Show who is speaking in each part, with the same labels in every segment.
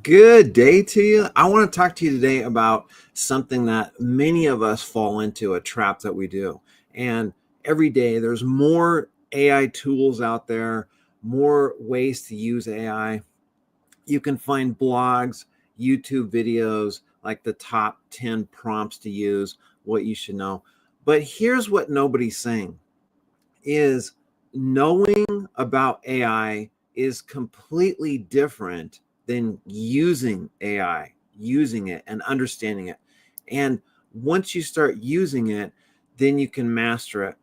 Speaker 1: Good day to you. I want to talk to you today about something that many of us fall into, a trap that we do. And every day there's more AI tools out there, more ways to use AI. You can find blogs, YouTube videos, like the top 10 prompts to use, what you should know. But here's what nobody's saying is knowing about AI is completely different than using AI, using it and understanding it. And once you start using it, then you can master it.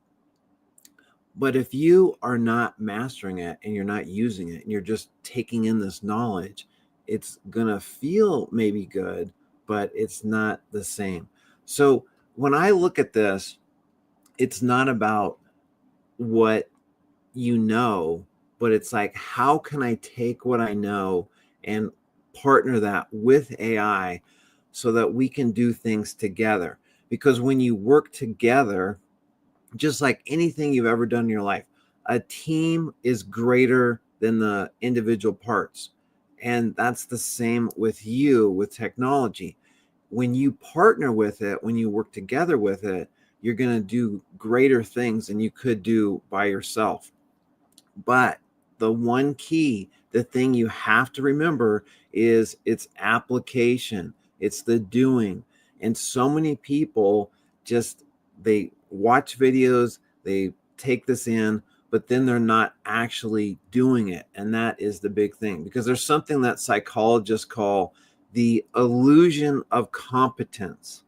Speaker 1: But if you are not mastering it and you're not using it and you're just taking in this knowledge, it's going to feel maybe good, but it's not the same. So when I look at this, it's not about what you know, but it's like, how can I take what I know and partner that with AI so that we can do things together? Because when you work together, just like anything you've ever done in your life, a team is greater than the individual parts. And that's the same with you with technology. When you partner with it, when you work together with it, you're going to do greater things than you could do by yourself. But the one key, the thing you have to remember is its application. It's the doing. And so many people just, they watch videos, they take this in, but then they're not actually doing it. And that is the big thing, because there's something that psychologists call the illusion of competence.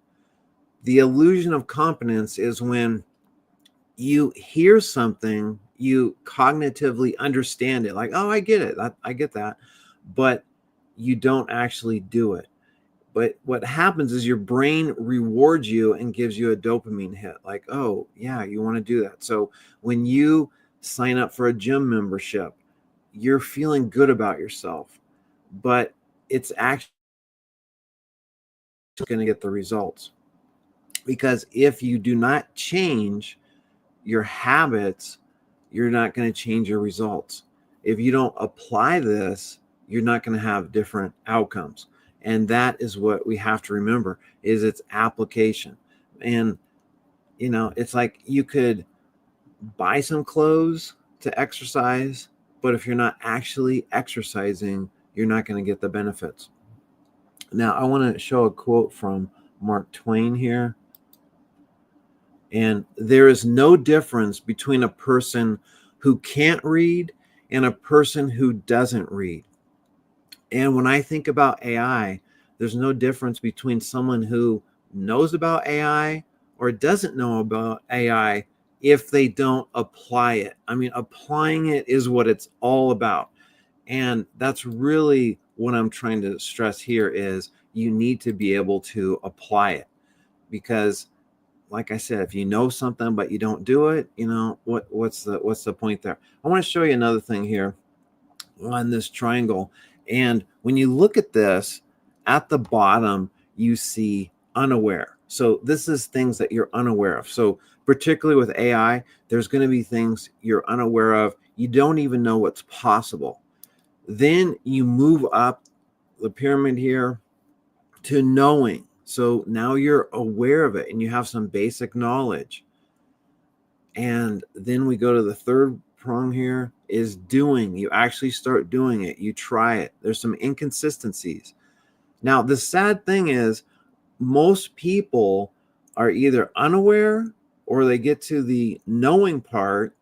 Speaker 1: The illusion of competence is when you hear something, you cognitively understand it, like, oh, I get it, I get that, but you don't actually do it. But what happens is your brain rewards you and gives you a dopamine hit, like, oh yeah, you want to do that. So when you sign up for a gym membership, you're feeling good about yourself, but it's actually going to get the results. Because if you do not change your habits, you're not going to change your results. If you don't apply this, you're not going to have different outcomes. And that is what we have to remember, is its application. And, it's like you could buy some clothes to exercise, but if you're not actually exercising, you're not going to get the benefits. Now, I want to show a quote from Mark Twain here. And there is no difference between a person who can't read and a person who doesn't read. And when I think about AI, there's no difference between someone who knows about AI or doesn't know about AI if they don't apply it. I mean, applying it is what it's all about. And that's really what I'm trying to stress here, is you need to be able to apply it. Because like I said, if you know something but you don't do it, what's the point there? I want to show you another thing here on this triangle. And when you look at this, at the bottom, you see unaware. So this is things that you're unaware of. So particularly with AI, there's going to be things you're unaware of. You don't even know what's possible. Then you move up the pyramid here to knowing. So now you're aware of it and you have some basic knowledge. And then we go to the third prong here, is doing. You actually start doing it. You try it. There's some inconsistencies. Now, the sad thing is most people are either unaware or they get to the knowing part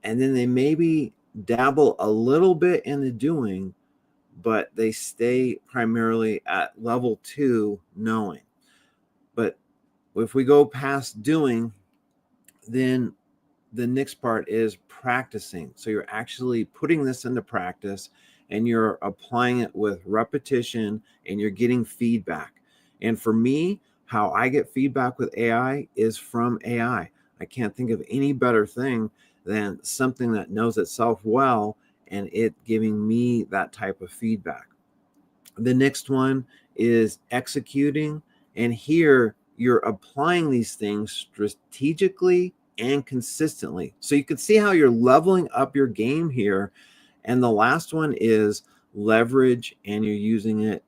Speaker 1: and then they maybe dabble a little bit in the doing, but they stay primarily at level 2 knowing. But if we go past doing, then the next part is practicing. So you're actually putting this into practice and you're applying it with repetition and you're getting feedback. And for me, how I get feedback with AI is from AI. I can't think of any better thing than something that knows itself well and it giving me that type of feedback. The next one is executing. And here you're applying these things strategically and consistently. So you can see how you're leveling up your game here. And the last one is leverage, and you're using it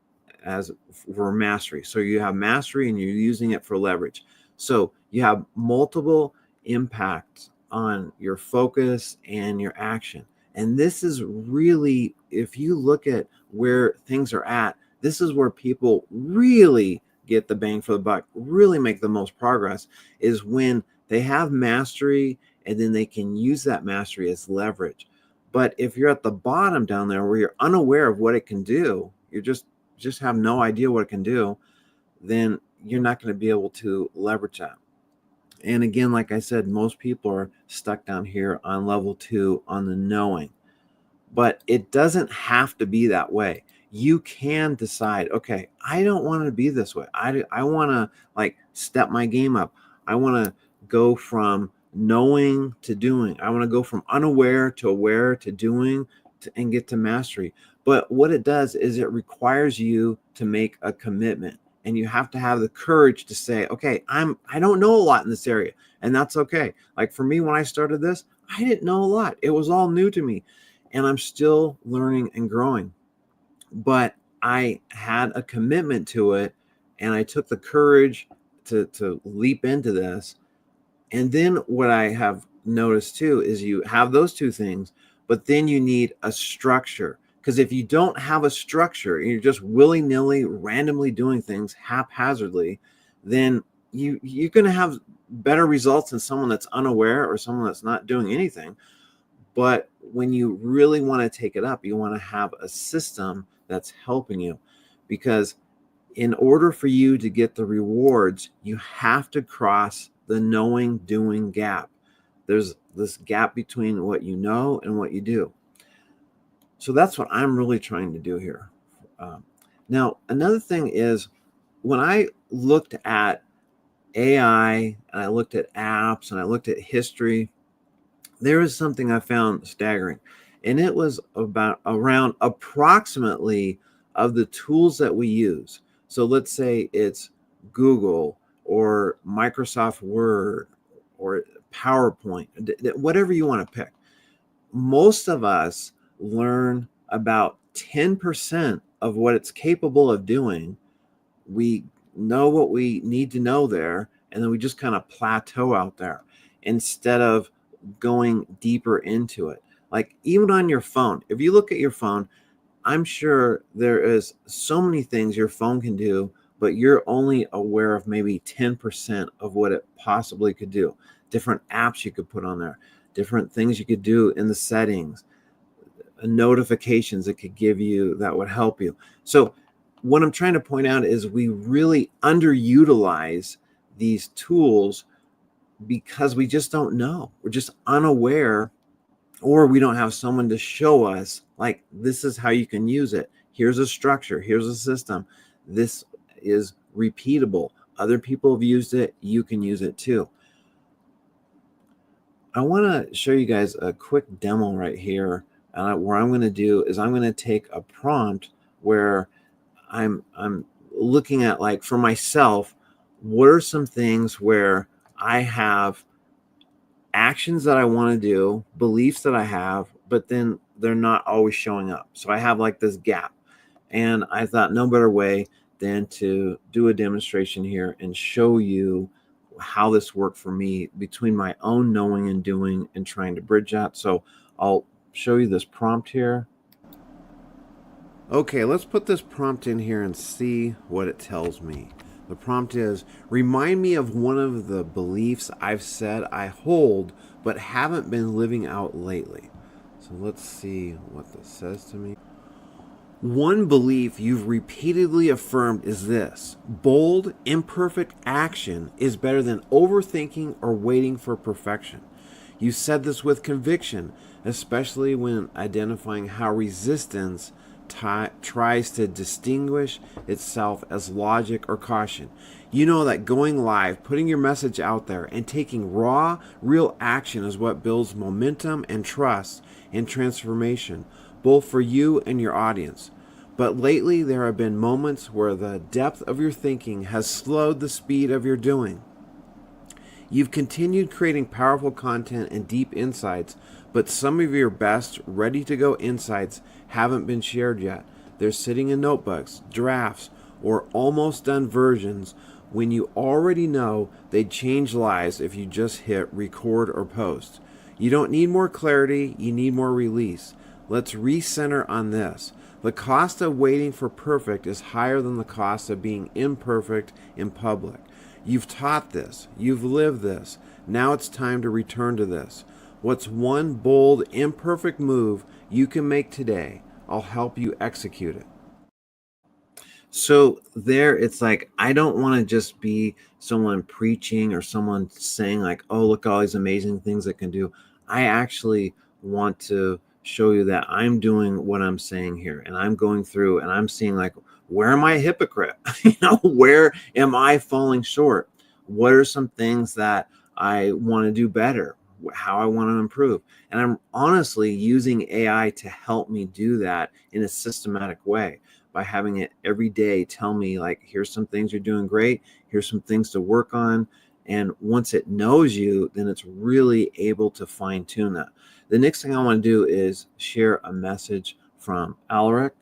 Speaker 1: as for mastery. So you have mastery and you're using it for leverage. So you have multiple impacts on your focus and your action. And this is really, if you look at where things are at, this is where people really get the bang for the buck, really make the most progress, is when they have mastery and then they can use that mastery as leverage. But if you're at the bottom down there where you're unaware of what it can do, you just have no idea what it can do, then you're not going to be able to leverage that. And again, like I said, most people are stuck down here on level 2 on the knowing. But it doesn't have to be that way. You can decide, okay, I don't want to be this way. I want to like step my game up. I want to go from knowing to doing. I want to go from unaware to aware to doing and get to mastery. But what it does is it requires you to make a commitment, and you have to have the courage to say, okay, I don't know a lot in this area, and that's okay. Like for me, when I started this, I didn't know a lot. It was all new to me, and I'm still learning and growing. But I had a commitment to it, and I took the courage to leap into this. And then what I have noticed too is you have those two things, but then you need a structure. Because if you don't have a structure and you're just willy-nilly, randomly doing things haphazardly, then you're going to have better results than someone that's unaware or someone that's not doing anything. But when you really want to take it up, you want to have a system that's helping you, because in order for you to get the rewards, you have to cross the knowing doing gap. There's this gap between what you know and what you do. So that's what I'm really trying to do here. Now, another thing is when I looked at AI and I looked at apps and I looked at history, there is something I found staggering. And it was around approximately of the tools that we use. So let's say it's Google or Microsoft Word or PowerPoint, whatever you want to pick. Most of us learn about 10% of what it's capable of doing. We know what we need to know there, and then we just kind of plateau out there instead of going deeper into it. Like even on your phone, if you look at your phone, I'm sure there is so many things your phone can do, but you're only aware of maybe 10% of what it possibly could do. Different apps you could put on there, different things you could do in the settings, notifications it could give you that would help you. So what I'm trying to point out is we really underutilize these tools because we just don't know. We're just unaware, or we don't have someone to show us, like, this is how you can use it. Here's a structure. Here's a system. This is repeatable. Other people have used it. You can use it too. I want to show you guys a quick demo right here. Where I'm going to do is I'm going to take a prompt where I'm looking at, like, for myself, what are some things where I have actions that I want to do, beliefs that I have, but then they're not always showing up. So I have like this gap, and I thought no better way than to do a demonstration here and show you how this worked for me between my own knowing and doing and trying to bridge that. So I'll show you this prompt here. Okay, let's put this prompt in here and see what it tells me. The prompt is, remind me of one of the beliefs I've said I hold but haven't been living out lately. So let's see what this says to me. One belief you've repeatedly affirmed is this: bold, imperfect action is better than overthinking or waiting for perfection. You said this with conviction, especially when identifying how resistance tries to distinguish itself as logic or caution. You know that going live, putting your message out there, and taking raw, real action is what builds momentum and trust and transformation, both for you and your audience. But lately, there have been moments where the depth of your thinking has slowed the speed of your doing. You've continued creating powerful content and deep insights, but some of your best, ready-to-go insights haven't been shared yet. They're sitting in notebooks, drafts, or almost done versions when you already know they'd change lives if you just hit record or post. You don't need more clarity, you need more release. Let's recenter on this. The cost of waiting for perfect is higher than the cost of being imperfect in public. You've taught this, you've lived this. Now it's time to return to this. What's one bold, imperfect move you can make today? I'll help you execute it. So there, it's like, I don't want to just be someone preaching or someone saying like, oh, look at all these amazing things I can do. I actually want to show you that I'm doing what I'm saying here, and I'm going through and I'm seeing like, where am I a hypocrite? Where am I falling short? What are some things that I want to do better? How I want to improve? And I'm honestly using AI to help me do that in a systematic way, by having it every day tell me like, here's some things you're doing great, here's some things to work on. And once it knows you, then it's really able to fine tune that. The next thing I want to do is share a message from Alaric.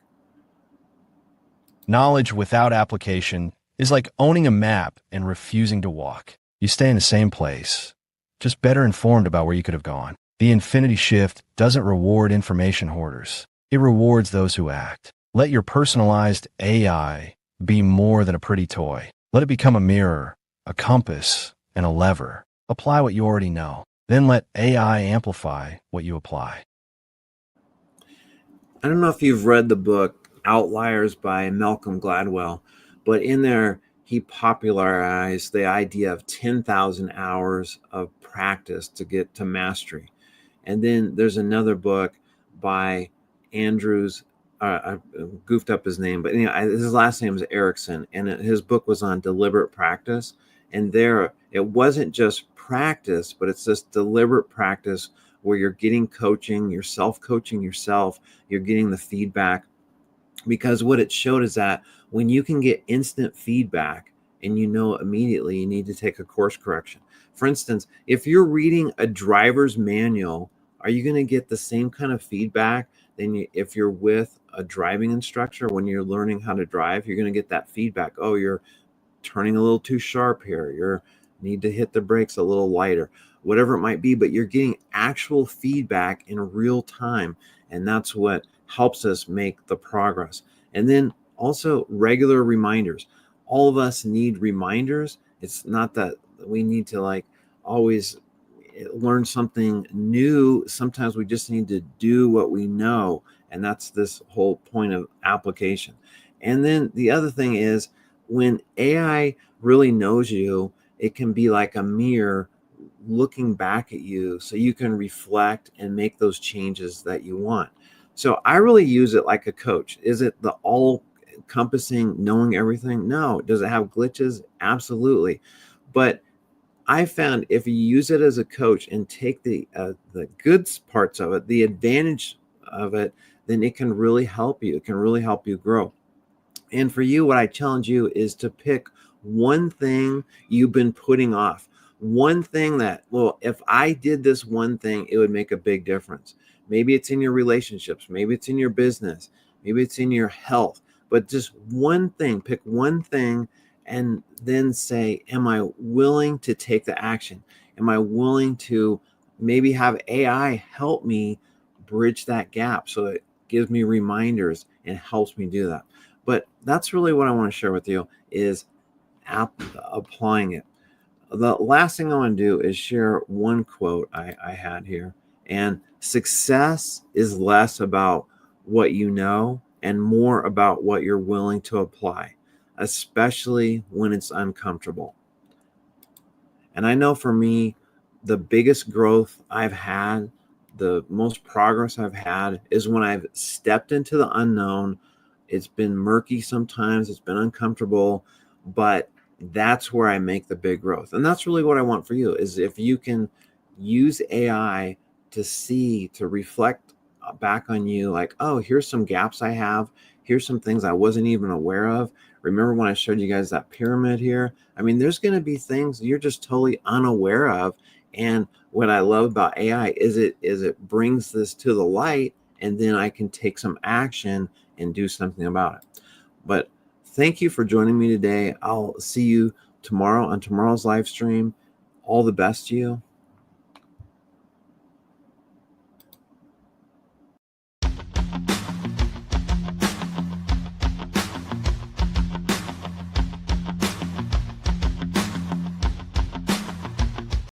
Speaker 2: Knowledge without application is like owning a map and refusing to walk. You stay in the same place, just better informed about where you could have gone. The infinity shift doesn't reward information hoarders. It rewards those who act. Let your personalized AI be more than a pretty toy. Let it become a mirror, a compass, and a lever. Apply what you already know. Then let AI amplify what you apply.
Speaker 1: I don't know if you've read the book Outliers by Malcolm Gladwell, but in there, he popularized the idea of 10,000 hours of practice to get to mastery. And then there's another book by Andrews. I goofed up his name, but his last name is Erickson, and his book was on deliberate practice. And there, it wasn't just practice, but it's this deliberate practice where you're getting coaching, you're self-coaching yourself, you're getting the feedback. Because what it showed is that when you can get instant feedback and you know immediately you need to take a course correction. For instance, if you're reading a driver's manual, are you going to get the same kind of feedback than if you're with a driving instructor when you're learning how to drive? You're going to get that feedback. Oh, you're turning a little too sharp here. You need to hit the brakes a little lighter, whatever it might be, but you're getting actual feedback in real time. And that's what helps us make the progress. And then also regular reminders. All of us need reminders. It's not that we need to like always learn something new. Sometimes we just need to do what we know. And that's this whole point of application. And then the other thing is, when AI really knows you, it can be like a mirror looking back at you so you can reflect and make those changes that you want. So I really use it like a coach. Is it the all encompassing knowing everything? No. Does it have glitches? Absolutely. But I found if you use it as a coach and take the good parts of it, the advantage of it, then it can really help you. It can really help you grow. And for you, what I challenge you is to pick one thing you've been putting off. One thing that, well, if I did this one thing, it would make a big difference. Maybe it's in your relationships. Maybe it's in your business. Maybe it's in your health. But just one thing, pick one thing, and then say, am I willing to take the action? Am I willing to maybe have AI help me bridge that gap so it gives me reminders and helps me do that? But that's really what I want to share with you is applying it. The last thing I want to do is share one quote I had here. And success is less about what you know and more about what you're willing to apply, especially when it's uncomfortable. And I know for me, the biggest growth I've had, the most progress I've had is when I've stepped into the unknown. It's been murky sometimes, it's been uncomfortable, but that's where I make the big growth. And that's really what I want for you is if you can use AI to see, to reflect back on you like, oh, here's some gaps I have. Here's some things I wasn't even aware of. Remember when I showed you guys that pyramid here? I mean, there's going to be things you're just totally unaware of. And what I love about AI is it brings this to the light, and then I can take some action and do something about it. But thank you for joining me today. I'll see you tomorrow on tomorrow's live stream. All the best to you.